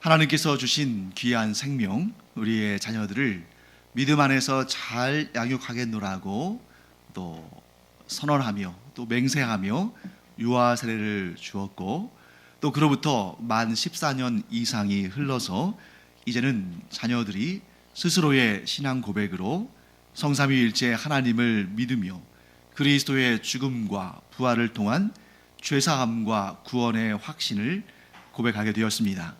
하나님께서 주신 귀한 생명, 우리의 자녀들을 믿음 안에서 잘 양육하겠노라고 또 선언하며 또 맹세하며 유아 세례를 주었고, 또 그로부터 만 14년 이상이 흘러서 이제는 자녀들이 스스로의 신앙 고백으로 성삼위일체 하나님을 믿으며 그리스도의 죽음과 부활을 통한 죄사함과 구원의 확신을 고백하게 되었습니다.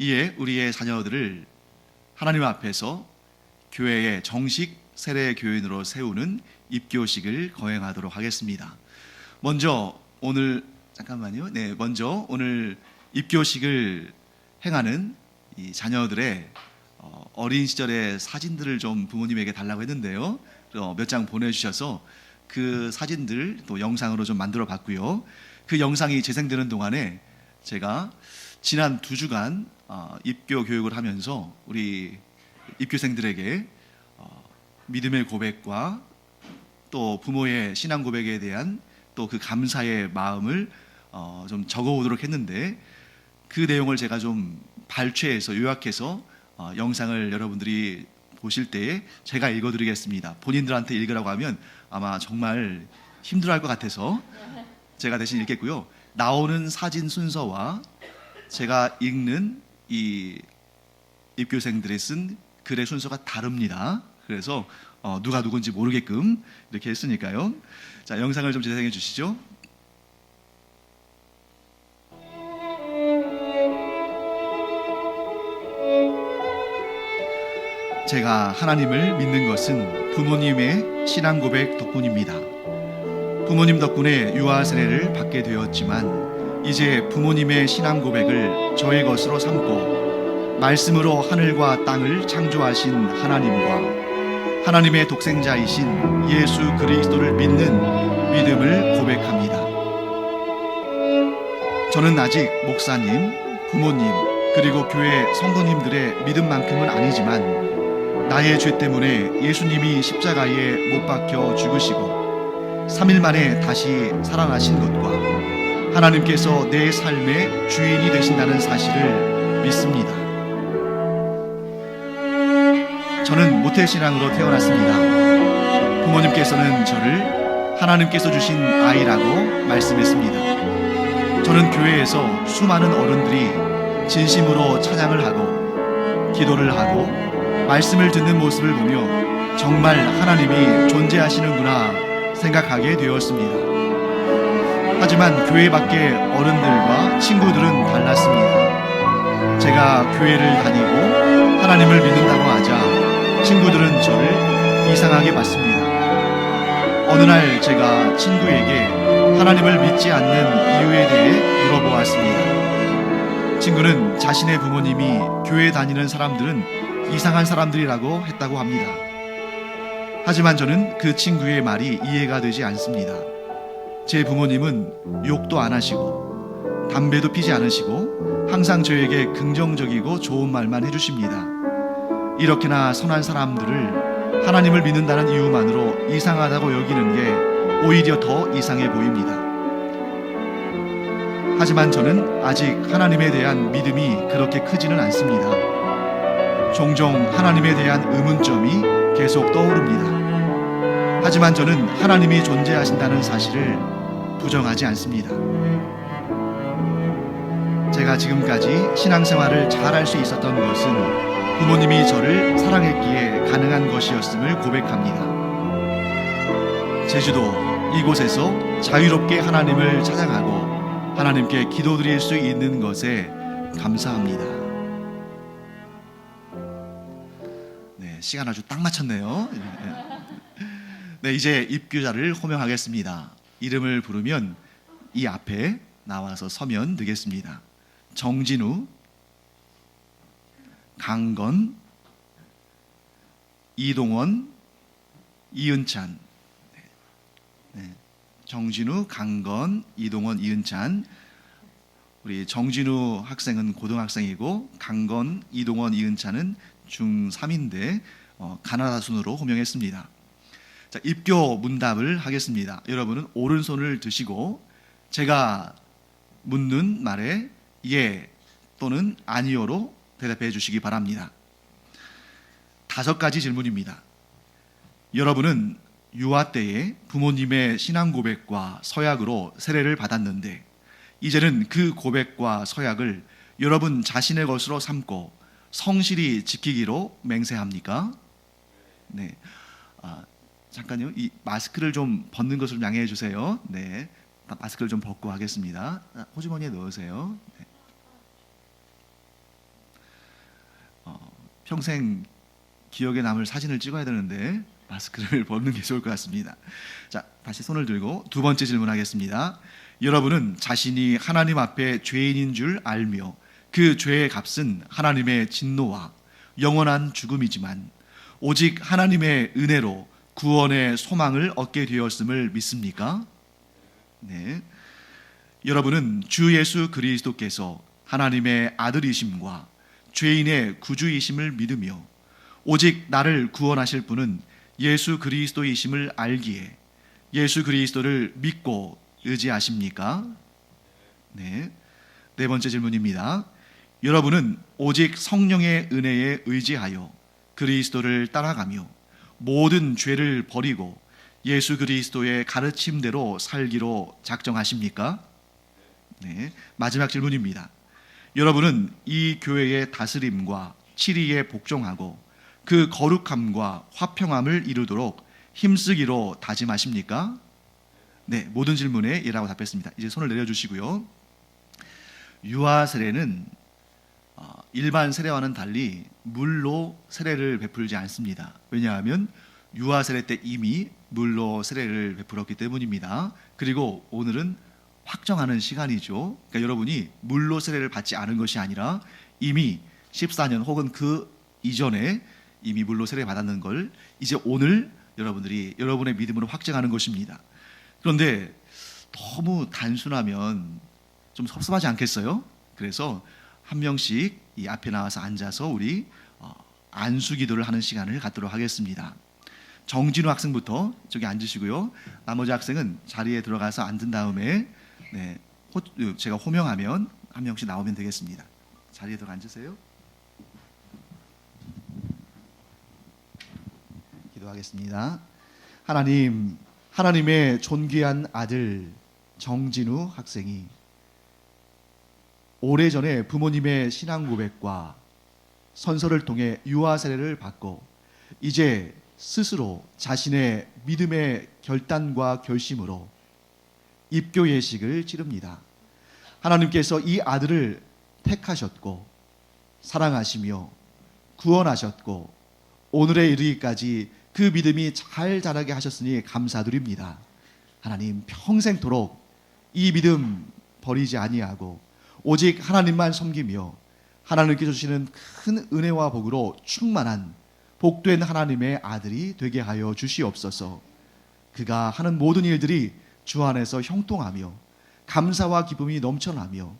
이에 우리의 자녀들을 하나님 앞에서 교회의 정식 세례 교인으로 세우는 입교식을 거행하도록 하겠습니다. 먼저 오늘 입교식을 행하는 이 자녀들의 어린 시절의 사진들을 좀 부모님에게 달라고 했는데요. 몇 장 보내주셔서 그 사진들 또 영상으로 좀 만들어 봤고요. 그 영상이 재생되는 동안에 제가 지난 2주간 입교 교육을 하면서 우리 입교생들에게 믿음의 고백과 또 부모의 신앙 고백에 대한 또 그 감사의 마음을 좀 적어오도록 했는데, 그 내용을 제가 좀 발췌해서 요약해서 영상을 여러분들이 보실 때에 제가 읽어드리겠습니다. 본인들한테 읽으라고 하면 아마 정말 힘들어할 것 같아서 제가 대신 읽겠고요. 나오는 사진 순서와 제가 읽는 이 입교생들이 쓴 글의 순서가 다릅니다. 그래서 누가 누군지 모르게끔 이렇게 했으니까요. 자, 영상을 좀 재생해 주시죠. 제가 하나님을 믿는 것은 부모님의 신앙 고백 덕분입니다. 부모님 덕분에 유아 세례를 받게 되었지만 이제 부모님의 신앙 고백을 저의 것으로 삼고 말씀으로 하늘과 땅을 창조하신 하나님과 하나님의 독생자이신 예수 그리스도를 믿는 믿음을 고백합니다. 저는 아직 목사님, 부모님, 그리고 교회 성도님들의 믿음만큼은 아니지만 나의 죄 때문에 예수님이 십자가에 못 박혀 죽으시고 3일 만에 다시 살아나신 것과 하나님께서 내 삶의 주인이 되신다는 사실을 믿습니다. 저는 모태신앙으로 태어났습니다. 부모님께서는 저를 하나님께서 주신 아이라고 말씀했습니다. 저는 교회에서 수많은 어른들이 진심으로 찬양을 하고 기도를 하고 말씀을 듣는 모습을 보며 정말 하나님이 존재하시는구나 생각하게 되었습니다. 하지만 교회 밖의 어른들과 친구들은 달랐습니다. 제가 교회를 다니고 하나님을 믿는다고 하자 친구들은 저를 이상하게 봤습니다. 어느 날 제가 친구에게 하나님을 믿지 않는 이유에 대해 물어보았습니다. 친구는 자신의 부모님이 교회 다니는 사람들은 이상한 사람들이라고 했다고 합니다. 하지만 저는 그 친구의 말이 이해가 되지 않습니다. 제 부모님은 욕도 안 하시고 담배도 피지 않으시고 항상 저에게 긍정적이고 좋은 말만 해주십니다. 이렇게나 선한 사람들을 하나님을 믿는다는 이유만으로 이상하다고 여기는 게 오히려 더 이상해 보입니다. 하지만 저는 아직 하나님에 대한 믿음이 그렇게 크지는 않습니다. 종종 하나님에 대한 의문점이 계속 떠오릅니다. 하지만 저는 하나님이 존재하신다는 사실을 부정하지 않습니다. 제가 지금까지 신앙생활을 잘할 수 있었던 것은 부모님이 저를 사랑했기에 가능한 것이었음을 고백합니다. 제주도 이곳에서 자유롭게 하나님을 찬양하고 하나님께 기도드릴 수 있는 것에 감사합니다. 네, 시간 아주 딱 맞췄네요. 네, 이제 입교자를 호명하겠습니다. 이름을 부르면 이 앞에 나와서 서면 되겠습니다. 정진우, 강건, 이동원, 이은찬. 네. 정진우, 강건, 이동원, 이은찬. 우리 정진우 학생은 고등학생이고 강건, 이동원, 이은찬은 중3인데 가나다 순으로 호명했습니다. 자, 입교 문답을 하겠습니다. 여러분은 오른손을 드시고 제가 묻는 말에 예, 또는 아니요로 대답해 주시기 바랍니다. 5가지 질문입니다. 여러분은 유아 때에 부모님의 신앙 고백과 서약으로 세례를 받았는데 이제는 그 고백과 서약을 여러분 자신의 것으로 삼고 성실히 지키기로 맹세합니까? 네. 잠깐요. 이 마스크를 좀 벗는 것을 양해해 주세요. 네. 마스크를 좀 벗고 하겠습니다. 호주머니에 넣으세요. 네. 평생 기억에 남을 사진을 찍어야 되는데 마스크를 벗는 게 좋을 것 같습니다. 자, 다시 손을 들고 2번째 질문하겠습니다. 여러분은 자신이 하나님 앞에 죄인인 줄 알며 그 죄의 값은 하나님의 진노와 영원한 죽음이지만 오직 하나님의 은혜로 구원의 소망을 얻게 되었음을 믿습니까? 네. 여러분은 주 예수 그리스도께서 하나님의 아들이심과 죄인의 구주이심을 믿으며 오직 나를 구원하실 분은 예수 그리스도이심을 알기에 예수 그리스도를 믿고 의지하십니까? 네. 4번째 질문입니다. 여러분은 오직 성령의 은혜에 의지하여 그리스도를 따라가며 모든 죄를 버리고 예수 그리스도의 가르침대로 살기로 작정하십니까? 네. 마지막 질문입니다. 여러분은 이 교회의 다스림과 치리에 복종하고 그 거룩함과 화평함을 이루도록 힘쓰기로 다짐하십니까? 네, 모든 질문에 예라고 답했습니다. 이제 손을 내려주시고요. 유아 세례는 일반 세례와는 달리 물로 세례를 베풀지 않습니다. 왜냐하면 유아 세례 때 이미 물로 세례를 베풀었기 때문입니다. 그리고 오늘은 확정하는 시간이죠. 그러니까 여러분이 물로 세례를 받지 않은 것이 아니라 이미 14년 혹은 그 이전에 이미 물로 세례 받았는 걸 이제 오늘 여러분들이 여러분의 믿음으로 확증하는 것입니다. 그런데 너무 단순하면 좀 섭섭하지 않겠어요? 그래서 한 명씩 이 앞에 나와서 앉아서 우리 안수 기도를 하는 시간을 갖도록 하겠습니다. 정진우 학생부터 저기 앉으시고요. 나머지 학생은 자리에 들어가서 앉은 다음에 제가 호명하면 한 명씩 나오면 되겠습니다. 자리에 들어가 앉으세요. 기도하겠습니다. 하나님, 하나님의 존귀한 아들 정진우 학생이 오래전에 부모님의 신앙 고백과 선서를 통해 유아 세례를 받고 이제 스스로 자신의 믿음의 결단과 결심으로 입교 예식을 치릅니다. 하나님께서 이 아들을 택하셨고 사랑하시며 구원하셨고 오늘에 이르기까지 그 믿음이 잘 자라게 하셨으니 감사드립니다. 하나님, 평생토록 이 믿음 버리지 아니하고 오직 하나님만 섬기며 하나님께서 주시는 큰 은혜와 복으로 충만한 복된 하나님의 아들이 되게 하여 주시옵소서. 그가 하는 모든 일들이 주 안에서 형통하며 감사와 기쁨이 넘쳐나며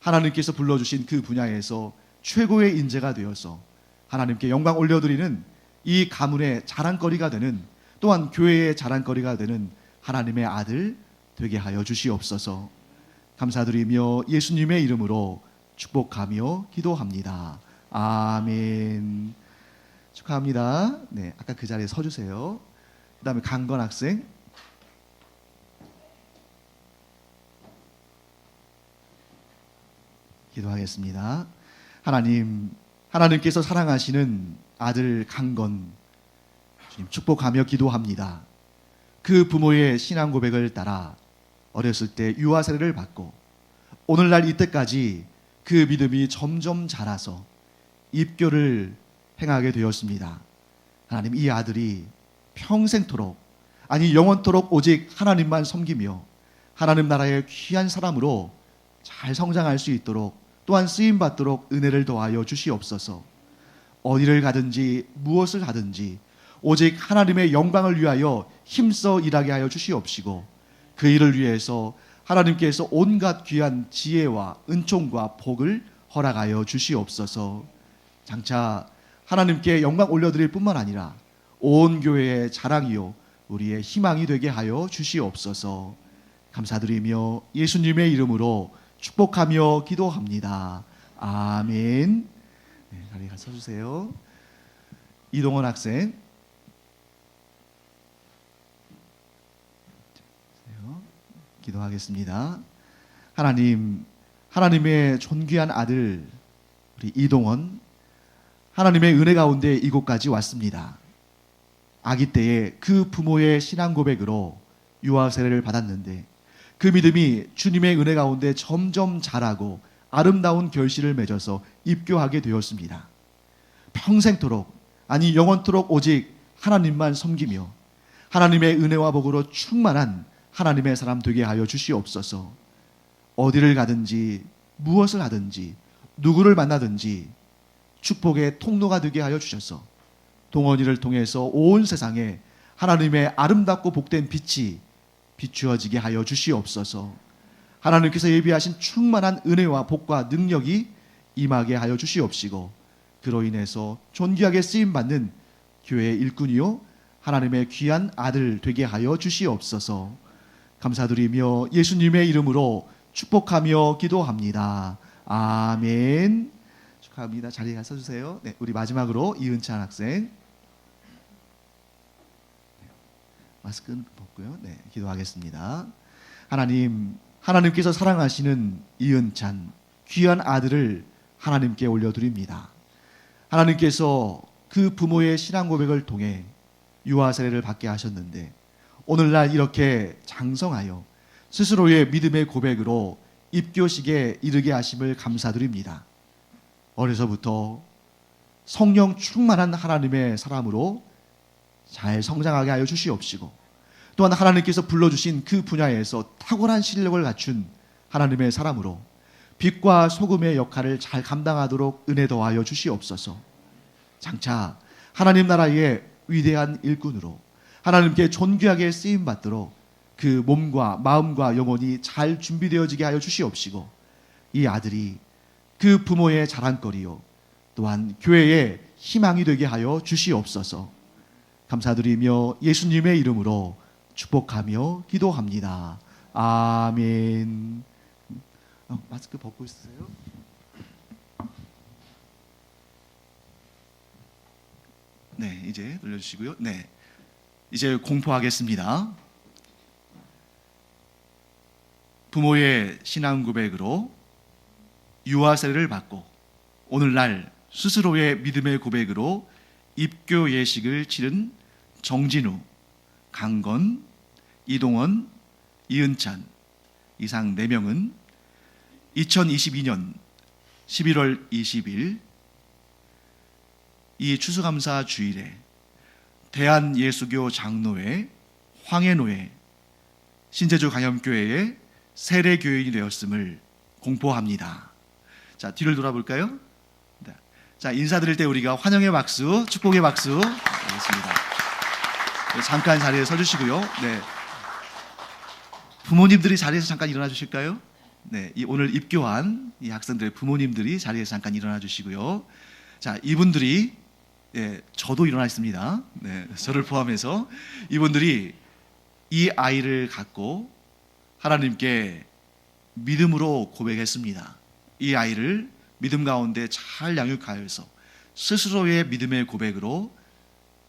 하나님께서 불러주신 그 분야에서 최고의 인재가 되어서 하나님께 영광 올려드리는 이 가문의 자랑거리가 되는, 또한 교회의 자랑거리가 되는 하나님의 아들 되게 하여 주시옵소서. 감사드리며 예수님의 이름으로 축복하며 기도합니다. 아멘. 축하합니다. 네, 아까 그 자리에 서주세요. 그 다음에 강건 학생. 기도하겠습니다. 하나님께서 사랑하시는 아들 강건 주님 축복하며 기도합니다. 그 부모의 신앙 고백을 따라 어렸을 때 유아 세례를 받고 오늘날 이때까지 그 믿음이 점점 자라서 입교를 행하게 되었습니다. 하나님, 이 아들이 평생토록, 아니 영원토록 오직 하나님만 섬기며 하나님 나라의 귀한 사람으로 잘 성장할 수 있도록, 또한 쓰임받도록 은혜를 더하여 주시옵소서. 어디를 가든지 무엇을 하든지 오직 하나님의 영광을 위하여 힘써 일하게 하여 주시옵시고 그 일을 위해서 하나님께서 온갖 귀한 지혜와 은총과 복을 허락하여 주시옵소서. 장차 하나님께 영광 올려드릴 뿐만 아니라 온 교회의 자랑이요 우리의 희망이 되게 하여 주시옵소서. 감사드리며 예수님의 이름으로 축복하며 기도합니다. 아멘. 네, 자리에 가서 서주세요. 이동원 학생. 기도하겠습니다. 하나님, 하나님의 존귀한 아들 우리 이동원, 하나님의 은혜 가운데 이곳까지 왔습니다. 아기 때에 그 부모의 신앙 고백으로 유아 세례를 받았는데 그 믿음이 주님의 은혜 가운데 점점 자라고 아름다운 결실을 맺어서 입교하게 되었습니다. 평생토록, 아니 영원토록 오직 하나님만 섬기며 하나님의 은혜와 복으로 충만한 하나님의 사람 되게 하여 주시옵소서. 어디를 가든지 무엇을 하든지 누구를 만나든지 축복의 통로가 되게 하여 주셔서 동원이를 통해서 온 세상에 하나님의 아름답고 복된 빛이 비추어지게 하여 주시옵소서. 하나님께서 예비하신 충만한 은혜와 복과 능력이 임하게 하여 주시옵시고 그로 인해서 존귀하게 쓰임받는 교회의 일꾼이요 하나님의 귀한 아들 되게 하여 주시옵소서. 감사드리며 예수님의 이름으로 축복하며 기도합니다. 아멘. 축하합니다. 자리에 가서 주세요. 네, 우리 마지막으로 이은찬 학생. 마스크는 벗고요. 네, 기도하겠습니다. 하나님, 하나님께서 사랑하시는 이은찬 귀한 아들을 하나님께 올려드립니다. 하나님께서 그 부모의 신앙 고백을 통해 유아 세례를 받게 하셨는데 오늘날 이렇게 장성하여 스스로의 믿음의 고백으로 입교식에 이르게 하심을 감사드립니다. 어려서부터 성령 충만한 하나님의 사람으로 잘 성장하게 하여 주시옵시고 또한 하나님께서 불러주신 그 분야에서 탁월한 실력을 갖춘 하나님의 사람으로 빛과 소금의 역할을 잘 감당하도록 은혜 더하여 주시옵소서. 장차 하나님 나라의 위대한 일꾼으로 하나님께 존귀하게 쓰임받도록 그 몸과 마음과 영혼이 잘 준비되어지게 하여 주시옵시고 이 아들이 그 부모의 자랑거리요 또한 교회의 희망이 되게 하여 주시옵소서. 감사드리며 예수님의 이름으로 축복하며 기도합니다. 아멘. 마스크 벗고 있으세요? 네, 이제 돌려주시고요. 네, 이제 공포하겠습니다. 부모의 신앙 고백으로 유아 세례를 받고 오늘날 스스로의 믿음의 고백으로 입교 예식을 치른 정진우, 강건, 이동원, 이은찬 이상 4명은 2022년 11월 20일 이 추수감사 주일에 대한예수교 장로회 황해노회 신제주 강염교회의 세례교인이 되었음을 공포합니다. 자, 뒤를 돌아볼까요? 네. 자, 인사드릴 때 우리가 환영의 박수, 축복의 박수 하겠습니다. 네, 잠깐 자리에 서주시고요. 네. 부모님들이 자리에서 잠깐 일어나 주실까요? 네, 오늘 입교한 이 학생들의 부모님들이 자리에서 잠깐 일어나 주시고요. 자, 이분들이 저도 일어나 있습니다. 네, 저를 포함해서 이분들이 이 아이를 갖고 하나님께 믿음으로 고백했습니다. 이 아이를 믿음 가운데 잘 양육하여서 스스로의 믿음의 고백으로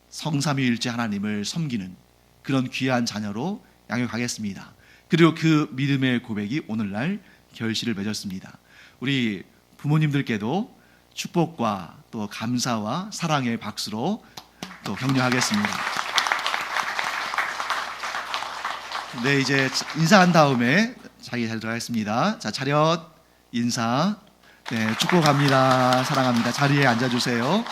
성삼위일체 하나님을 섬기는 그런 귀한 자녀로 양육하겠습니다. 그리고 그 믿음의 고백이 오늘날 결실을 맺었습니다. 우리 부모님들께도 축복과 또 감사와 사랑의 박수로 또 격려하겠습니다. 네, 이제 인사한 다음에 자기 자리에 들어가겠습니다. 자, 차렷 인사. 네, 축복합니다. 사랑합니다. 자리에 앉아주세요.